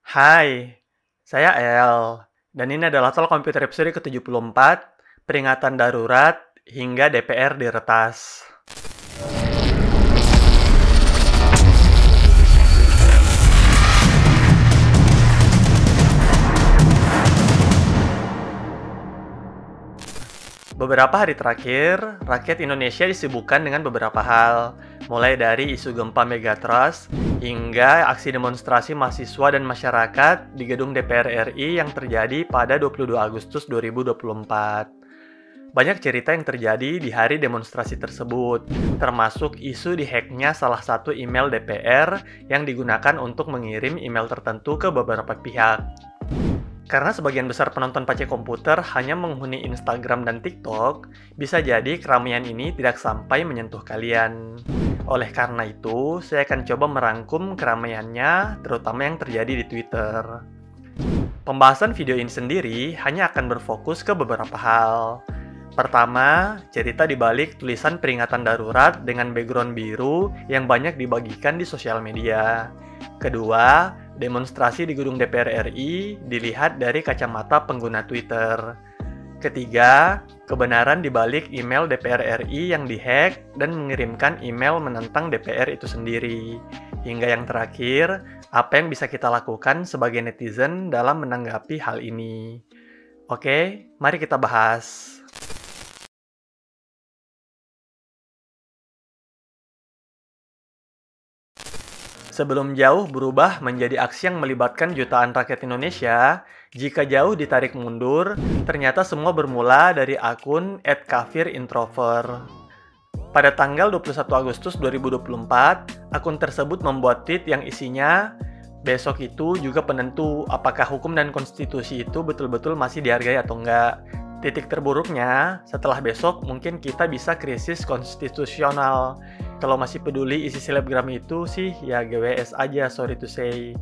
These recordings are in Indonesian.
Hai, saya El, dan ini adalah Talk Komputer episode ke-74, peringatan darurat hingga DPR diretas. Beberapa hari terakhir, rakyat Indonesia disibukkan dengan beberapa hal, mulai dari isu gempa Megatrust hingga aksi demonstrasi mahasiswa dan masyarakat di gedung DPR RI yang terjadi pada 22 Agustus 2024. Banyak cerita yang terjadi di hari demonstrasi tersebut, termasuk isu dihacknya salah satu email DPR yang digunakan untuk mengirim email tertentu ke beberapa pihak. Karena sebagian besar penonton PC komputer hanya menghuni Instagram dan TikTok, bisa jadi keramaian ini tidak sampai menyentuh kalian. Oleh karena itu, saya akan coba merangkum keramaiannya, terutama yang terjadi di Twitter. Pembahasan video ini sendiri hanya akan berfokus ke beberapa hal. Pertama, cerita di balik tulisan peringatan darurat dengan background biru yang banyak dibagikan di sosial media. Kedua, demonstrasi di gedung DPR RI dilihat dari kacamata pengguna Twitter. Ketiga, kebenaran di balik email DPR RI yang dihack dan mengirimkan email menentang DPR itu sendiri. Hingga yang terakhir, apa yang bisa kita lakukan sebagai netizen dalam menanggapi hal ini. Oke, mari kita bahas. Sebelum jauh berubah menjadi aksi yang melibatkan jutaan rakyat Indonesia, jika jauh ditarik mundur, ternyata semua bermula dari akun @kafirintrover. Pada tanggal 21 Agustus 2024, akun tersebut membuat tweet yang isinya, "Besok itu juga penentu apakah hukum dan konstitusi itu betul-betul masih dihargai atau enggak. Titik terburuknya, setelah besok mungkin kita bisa krisis konstitusional. Kalau masih peduli isi selebgram itu sih ya GWS aja, sorry to say.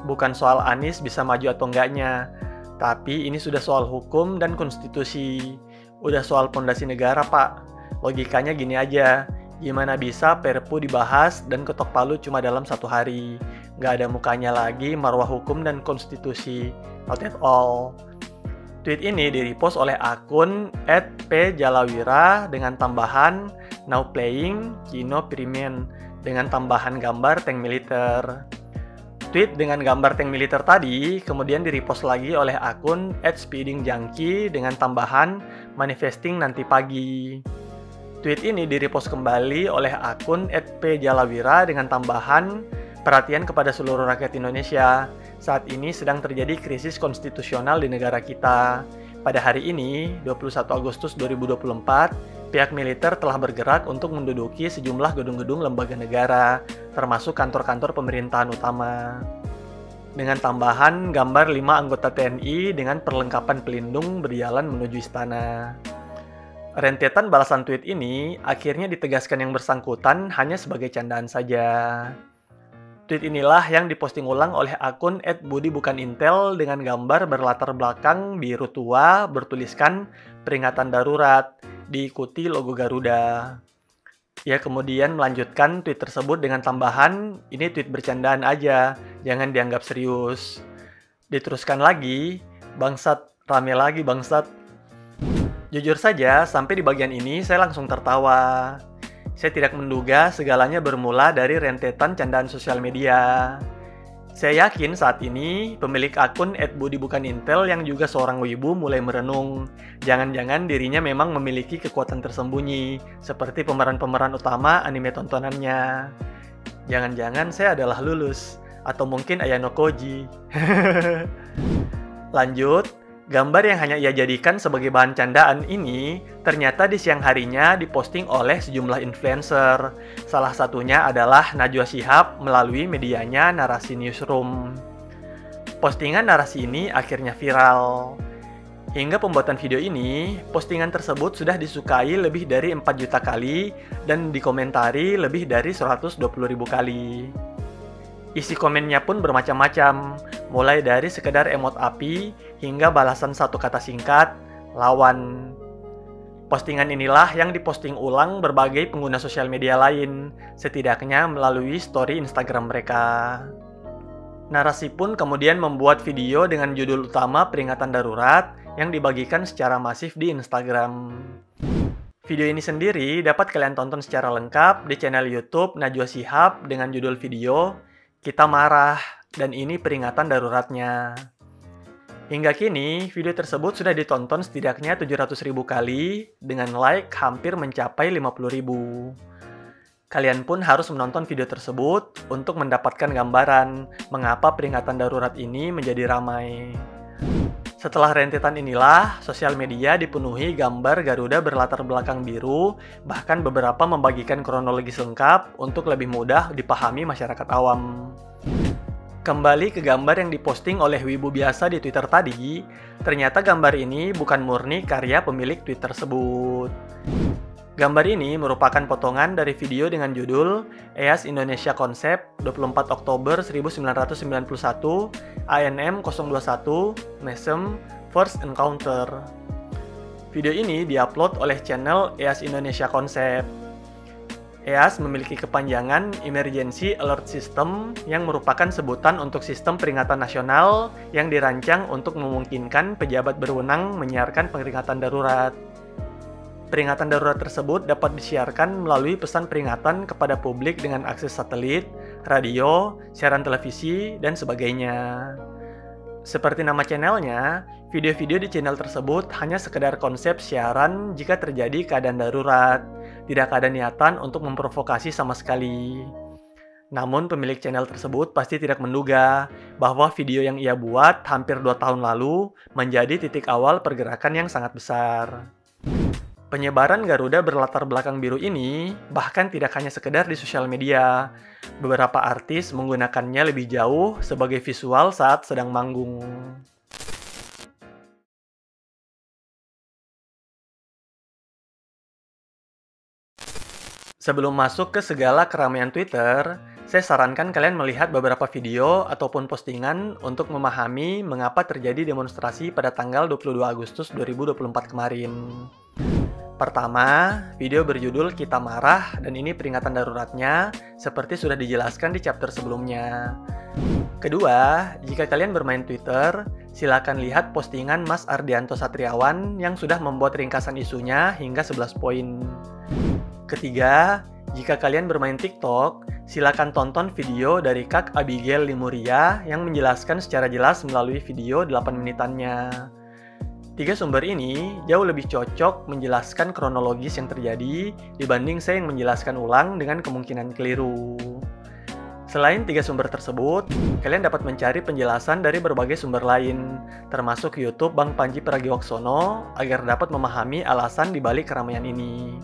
Bukan soal Anies bisa maju atau enggaknya, tapi ini sudah soal hukum dan konstitusi. Udah soal pondasi negara, Pak. Logikanya gini aja, gimana bisa Perpu dibahas dan ketok palu cuma dalam 1 hari? Nggak ada mukanya lagi marwah hukum dan konstitusi. Not at all." Tweet ini di-repost oleh akun @pjalawira dengan tambahan "Now playing Kino Primen" dengan tambahan gambar tank militer. Tweet dengan gambar tank militer tadi kemudian di-repost lagi oleh akun @speedingjunkie dengan tambahan "Manifesting nanti pagi". Tweet ini di-repost kembali oleh akun @pjalawira dengan tambahan "Perhatian kepada seluruh rakyat Indonesia. Saat ini sedang terjadi krisis konstitusional di negara kita. Pada hari ini, 21 Agustus 2024, pihak militer telah bergerak untuk menduduki sejumlah gedung-gedung lembaga negara, termasuk kantor-kantor pemerintahan utama." Dengan tambahan gambar 5 anggota TNI dengan perlengkapan pelindung berjalan menuju istana. Rentetan balasan tweet ini akhirnya ditegaskan yang bersangkutan hanya sebagai candaan saja. Tweet inilah yang diposting ulang oleh akun @budibukanintel dengan gambar berlatar belakang biru tua bertuliskan peringatan darurat, diikuti logo Garuda. Ia kemudian melanjutkan tweet tersebut dengan tambahan, "Ini tweet bercandaan aja, jangan dianggap serius." Diteruskan lagi, "Bangsat, rame lagi bangsat." Jujur saja, sampai di bagian ini saya langsung tertawa. Saya tidak menduga segalanya bermula dari rentetan candaan sosial media. Saya yakin saat ini pemilik akun @budibukanintel yang juga seorang wibu mulai merenung. Jangan-jangan dirinya memang memiliki kekuatan tersembunyi, seperti pemeran-pemeran utama anime tontonannya. Jangan-jangan saya adalah Lulus, atau mungkin Ayano Koji. Lanjut. Gambar yang hanya ia jadikan sebagai bahan candaan ini ternyata di siang harinya diposting oleh sejumlah influencer. Salah satunya adalah Najwa Shihab melalui medianya Narasi Newsroom. Postingan narasi ini akhirnya viral. Hingga pembuatan video ini, postingan tersebut sudah disukai lebih dari 4 juta kali dan dikomentari lebih dari 120.000 kali. Isi komennya pun bermacam-macam, mulai dari sekedar emot api hingga balasan satu kata singkat, "lawan". Postingan inilah yang diposting ulang berbagai pengguna sosial media lain, setidaknya melalui story Instagram mereka. Narasi pun kemudian membuat video dengan judul utama peringatan darurat yang dibagikan secara masif di Instagram. Video ini sendiri dapat kalian tonton secara lengkap di channel YouTube Najwa Shihab dengan judul video "Kita Marah" dan ini peringatan daruratnya. Hingga kini, video tersebut sudah ditonton setidaknya 700.000 kali dengan like hampir mencapai 50.000. Kalian pun harus menonton video tersebut untuk mendapatkan gambaran mengapa peringatan darurat ini menjadi ramai. Setelah rentetan inilah, sosial media dipenuhi gambar Garuda berlatar belakang biru, bahkan beberapa membagikan kronologis lengkap untuk lebih mudah dipahami masyarakat awam. Kembali ke gambar yang diposting oleh Wibu Biasa di Twitter tadi, ternyata gambar ini bukan murni karya pemilik tweet tersebut. Gambar ini merupakan potongan dari video dengan judul EAS Indonesia Concept 24 Oktober 1991 ANM 021 MESEM First Encounter. Video ini diupload oleh channel EAS Indonesia Concept. EAS memiliki kepanjangan Emergency Alert System yang merupakan sebutan untuk sistem peringatan nasional yang dirancang untuk memungkinkan pejabat berwenang menyiarkan peringatan darurat. Peringatan darurat tersebut dapat disiarkan melalui pesan peringatan kepada publik dengan akses satelit, radio, siaran televisi, dan sebagainya. Seperti nama channelnya, video-video di channel tersebut hanya sekedar konsep siaran jika terjadi keadaan darurat, tidak ada niatan untuk memprovokasi sama sekali. Namun pemilik channel tersebut pasti tidak menduga bahwa video yang ia buat hampir 2 tahun lalu menjadi titik awal pergerakan yang sangat besar. Penyebaran Garuda berlatar belakang biru ini bahkan tidak hanya sekedar di sosial media. Beberapa artis menggunakannya lebih jauh sebagai visual saat sedang manggung. Sebelum masuk ke segala keramaian Twitter, saya sarankan kalian melihat beberapa video ataupun postingan untuk memahami mengapa terjadi demonstrasi pada tanggal 22 Agustus 2024 kemarin. Pertama, video berjudul Kita Marah dan ini peringatan daruratnya seperti sudah dijelaskan di chapter sebelumnya. Kedua, jika kalian bermain Twitter, silakan lihat postingan Mas Ardianto Satriawan yang sudah membuat ringkasan isunya hingga 11 poin. Ketiga, jika kalian bermain TikTok, silakan tonton video dari Kak Abigail Limuria yang menjelaskan secara jelas melalui video 8 menitannya. Tiga sumber ini jauh lebih cocok menjelaskan kronologis yang terjadi dibanding saya yang menjelaskan ulang dengan kemungkinan keliru. Selain tiga sumber tersebut, kalian dapat mencari penjelasan dari berbagai sumber lain, termasuk YouTube Bang Panji Pragiwaksono, agar dapat memahami alasan dibalik keramaian ini.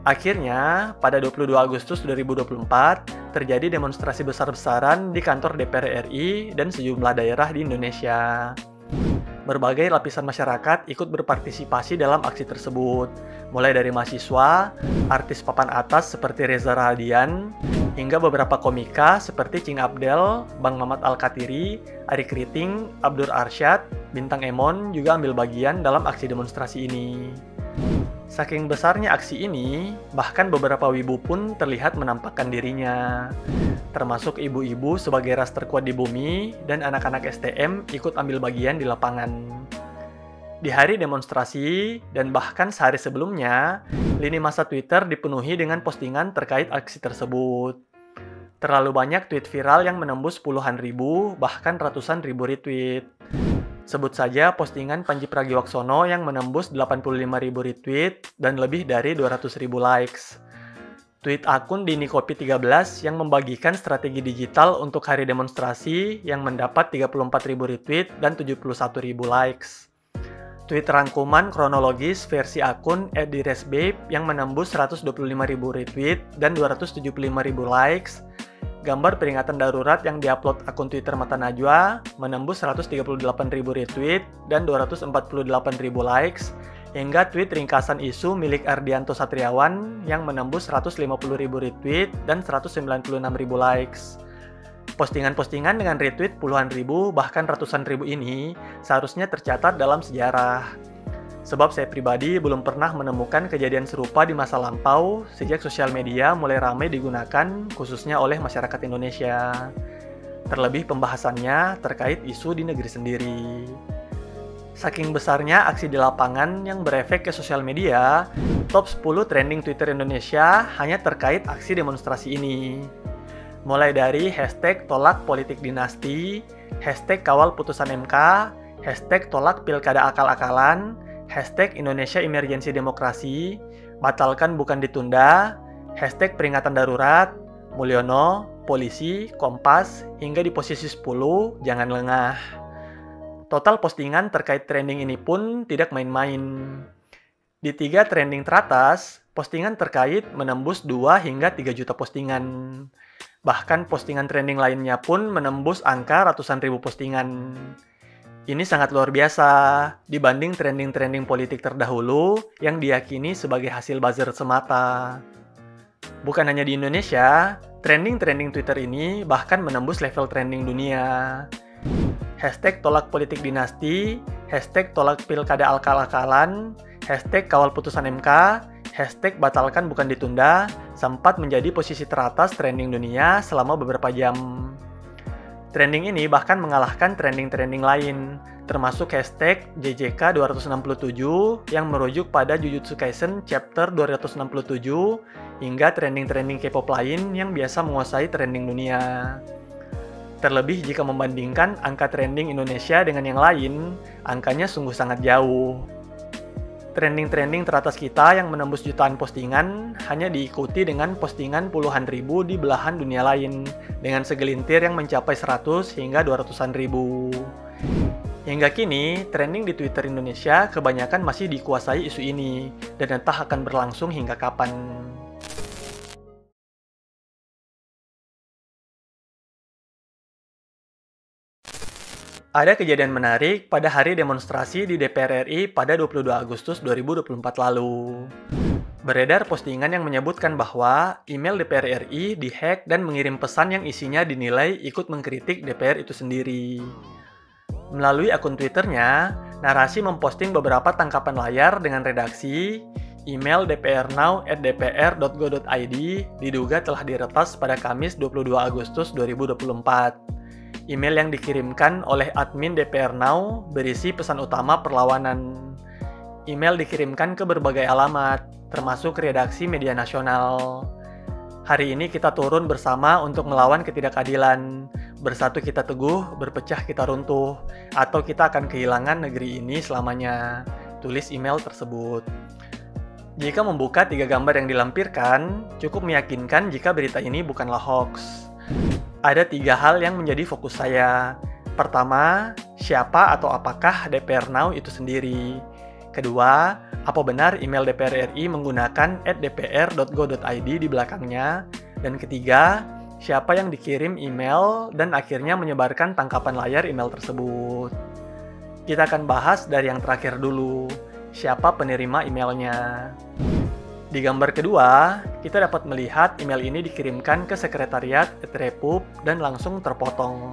Akhirnya, pada 22 Agustus 2024, terjadi demonstrasi besar-besaran di kantor DPR RI dan sejumlah daerah di Indonesia. Berbagai lapisan masyarakat ikut berpartisipasi dalam aksi tersebut, mulai dari mahasiswa, artis papan atas seperti Reza Rahadian, hingga beberapa komika seperti Cing Abdel, Bang Mamat Al-Katiri, Ari Kriting, Abdur Arsyad, Bintang Emon juga ambil bagian dalam aksi demonstrasi ini. Saking besarnya aksi ini, bahkan beberapa wibu pun terlihat menampakkan dirinya. Termasuk ibu-ibu sebagai ras terkuat di bumi dan anak-anak STM ikut ambil bagian di lapangan. Di hari demonstrasi dan bahkan sehari sebelumnya, lini masa Twitter dipenuhi dengan postingan terkait aksi tersebut. Terlalu banyak tweet viral yang menembus puluhan ribu, bahkan ratusan ribu retweet. Sebut saja postingan Panji Pragiwaksono yang menembus 85.000 retweet dan lebih dari 200.000 likes. Tweet akun Dini Kopi 13 yang membagikan strategi digital untuk hari demonstrasi yang mendapat 34.000 retweet dan 71.000 likes. Tweet rangkuman kronologis versi akun @diresbabe yang menembus 125.000 retweet dan 275.000 likes. Gambar peringatan darurat yang diupload akun Twitter Mata Najwa menembus 138.000 retweet dan 248.000 likes, hingga tweet ringkasan isu milik Ardianto Satriawan yang menembus 150.000 retweet dan 196.000 likes. Postingan-postingan dengan retweet puluhan ribu bahkan ratusan ribu ini seharusnya tercatat dalam sejarah. Sebab saya pribadi belum pernah menemukan kejadian serupa di masa lampau sejak sosial media mulai ramai digunakan khususnya oleh masyarakat Indonesia. terlebih pembahasannya terkait isu di negeri sendiri. Saking besarnya aksi di lapangan yang berefek ke sosial media, top 10 trending Twitter Indonesia hanya terkait aksi demonstrasi ini. Mulai dari hashtag tolak politik dinasti, hashtag kawal putusan MK, hashtag tolak pilkada akal-akalan, hashtag Indonesia Emergensi Demokrasi, batalkan bukan ditunda, hashtag peringatan darurat, Mulyono, polisi, Kompas, hingga di posisi 10, jangan lengah. Total postingan terkait trending ini pun tidak main-main. Di 3 trending teratas, postingan terkait menembus 2 hingga 3 juta postingan. Bahkan postingan trending lainnya pun menembus angka ratusan ribu postingan. Ini sangat luar biasa dibanding trending-trending politik terdahulu yang diyakini sebagai hasil buzzer semata. Bukan hanya di Indonesia, trending-trending Twitter ini bahkan menembus level trending dunia. Hashtag tolak politik dinasti, hashtag tolak pilkada akal-akalan, hashtag kawal putusan MK, hashtag batalkan bukan ditunda, sempat menjadi posisi teratas trending dunia selama beberapa jam. Trending ini bahkan mengalahkan trending-trending lain, termasuk hashtag JJK 267 yang merujuk pada Jujutsu Kaisen chapter 267, hingga trending-trending K-pop lain yang biasa menguasai trending dunia. Terlebih jika membandingkan angka trending Indonesia dengan yang lain, angkanya sungguh sangat jauh. Trending-trending teratas kita yang menembus jutaan postingan hanya diikuti dengan postingan puluhan ribu di belahan dunia lain, dengan segelintir yang mencapai 100 hingga 200-an ribu. Hingga kini, trending di Twitter Indonesia kebanyakan masih dikuasai isu ini, dan entah akan berlangsung hingga kapan. Ada kejadian menarik pada hari demonstrasi di DPR RI pada 22 Agustus 2024 lalu. Beredar postingan yang menyebutkan bahwa email DPR RI dihack dan mengirim pesan yang isinya dinilai ikut mengkritik DPR itu sendiri. Melalui akun Twitternya, Narasi memposting beberapa tangkapan layar dengan redaksi, email dprnow@dpr.go.id diduga telah diretas pada Kamis 22 Agustus 2024. Email yang dikirimkan oleh admin DPR Now berisi pesan utama perlawanan. Email dikirimkan ke berbagai alamat, termasuk redaksi media nasional. Hari ini kita turun bersama untuk melawan ketidakadilan. Bersatu kita teguh, berpecah kita runtuh, atau kita akan kehilangan negeri ini selamanya. Tulis email tersebut. Jika membuka 3 gambar yang dilampirkan, cukup meyakinkan jika berita ini bukanlah hoax. Ada 3 hal yang menjadi fokus saya. Pertama, siapa atau apakah DPR Now itu sendiri? Kedua, apa benar email DPR RI menggunakan @dpr.go.id di belakangnya? Dan ketiga, siapa yang dikirim email dan akhirnya menyebarkan tangkapan layar email tersebut? Kita akan bahas dari yang terakhir dulu, siapa penerima emailnya. Di gambar kedua, kita dapat melihat email ini dikirimkan ke sekretariat @repup dan langsung terpotong.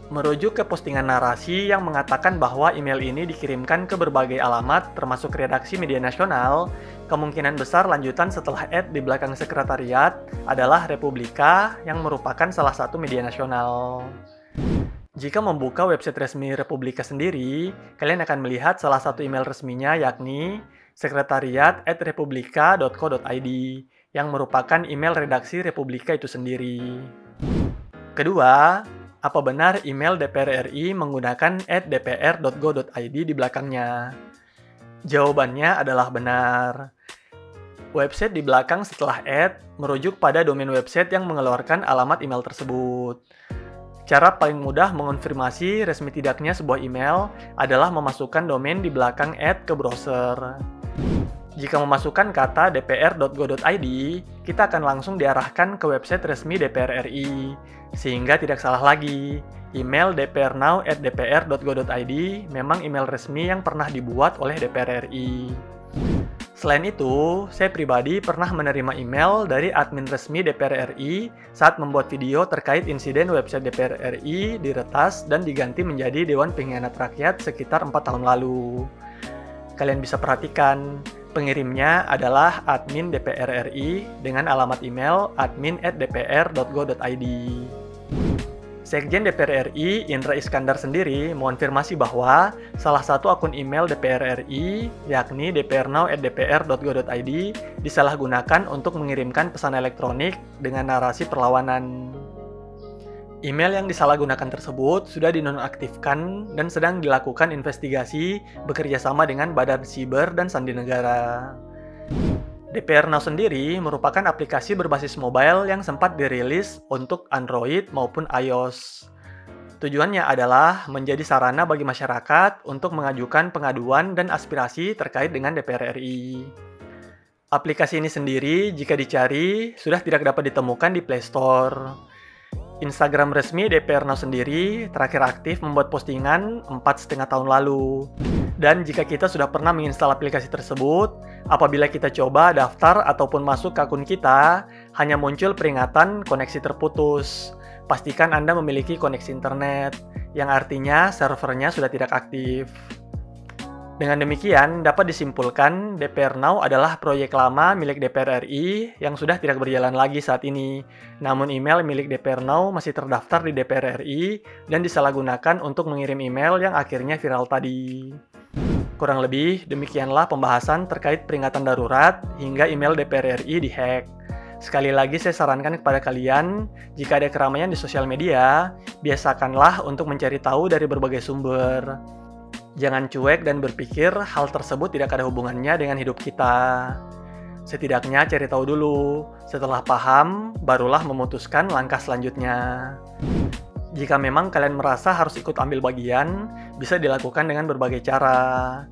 Merujuk ke postingan Narasi yang mengatakan bahwa email ini dikirimkan ke berbagai alamat termasuk redaksi media nasional, kemungkinan besar lanjutan setelah di belakang sekretariat adalah Republika yang merupakan salah satu media nasional. Jika membuka website resmi Republika sendiri, kalian akan melihat salah satu email resminya yakni sekretariat@republika.co.id yang merupakan email redaksi Republika itu sendiri. Kedua, apa benar email DPR RI menggunakan @dpr.go.id di belakangnya? Jawabannya adalah benar. Website di belakang setelah merujuk pada domain website yang mengeluarkan alamat email tersebut. Cara paling mudah mengonfirmasi resmi tidaknya sebuah email adalah memasukkan domain di belakang ke browser. Jika memasukkan kata dpr.go.id, kita akan langsung diarahkan ke website resmi DPR RI, sehingga tidak salah lagi. Email dprnow@dpr.go.id memang email resmi yang pernah dibuat oleh DPR RI. Selain itu, saya pribadi pernah menerima email dari admin resmi DPR RI saat membuat video terkait insiden website DPR RI diretas dan diganti menjadi Dewan Pengkhianat Rakyat sekitar 4 tahun lalu. Kalian bisa perhatikan, pengirimnya adalah admin DPR RI dengan alamat email admin@dpr.go.id. Sekjen DPR RI, Indra Iskandar sendiri mengonfirmasi bahwa salah satu akun email DPR RI, yakni dprnow@dpr.go.id, disalahgunakan untuk mengirimkan pesan elektronik dengan narasi perlawanan. Email yang disalahgunakan tersebut sudah dinonaktifkan dan sedang dilakukan investigasi bekerjasama dengan Badan Siber dan Sandi Negara. DPR Now sendiri merupakan aplikasi berbasis mobile yang sempat dirilis untuk Android maupun iOS. Tujuannya adalah menjadi sarana bagi masyarakat untuk mengajukan pengaduan dan aspirasi terkait dengan DPR RI. Aplikasi ini sendiri, jika dicari, sudah tidak dapat ditemukan di Play Store. Instagram resmi DPR Now sendiri terakhir aktif membuat postingan 4,5 tahun lalu. Dan jika kita sudah pernah menginstal aplikasi tersebut, apabila kita coba daftar ataupun masuk ke akun kita, hanya muncul peringatan koneksi terputus. Pastikan Anda memiliki koneksi internet, yang artinya servernya sudah tidak aktif. Dengan demikian, dapat disimpulkan DPR Now adalah proyek lama milik DPR RI yang sudah tidak berjalan lagi saat ini. Namun email milik DPR Now masih terdaftar di DPR RI dan disalahgunakan untuk mengirim email yang akhirnya viral tadi. Kurang lebih, demikianlah pembahasan terkait peringatan darurat hingga email DPR RI dihack. Sekali lagi saya sarankan kepada kalian, jika ada keramaian di sosial media, biasakanlah untuk mencari tahu dari berbagai sumber. Jangan cuek dan berpikir hal tersebut tidak ada hubungannya dengan hidup kita. Setidaknya cari tahu dulu, setelah paham, barulah memutuskan langkah selanjutnya. Jika memang kalian merasa harus ikut ambil bagian, bisa dilakukan dengan berbagai cara.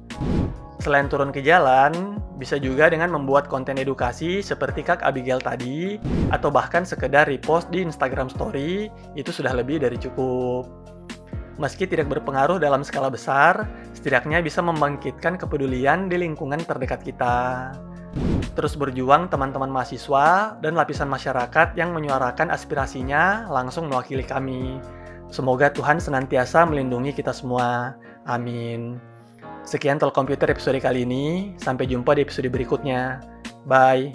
Selain turun ke jalan, bisa juga dengan membuat konten edukasi seperti Kak Abigail tadi, atau bahkan sekedar repost di Instagram Story, itu sudah lebih dari cukup. Meski tidak berpengaruh dalam skala besar, setidaknya bisa membangkitkan kepedulian di lingkungan terdekat kita. Terus berjuang teman-teman mahasiswa dan lapisan masyarakat yang menyuarakan aspirasinya langsung mewakili kami. Semoga Tuhan senantiasa melindungi kita semua. Amin. Sekian Telkomputer episode kali ini. Sampai jumpa di episode berikutnya. Bye.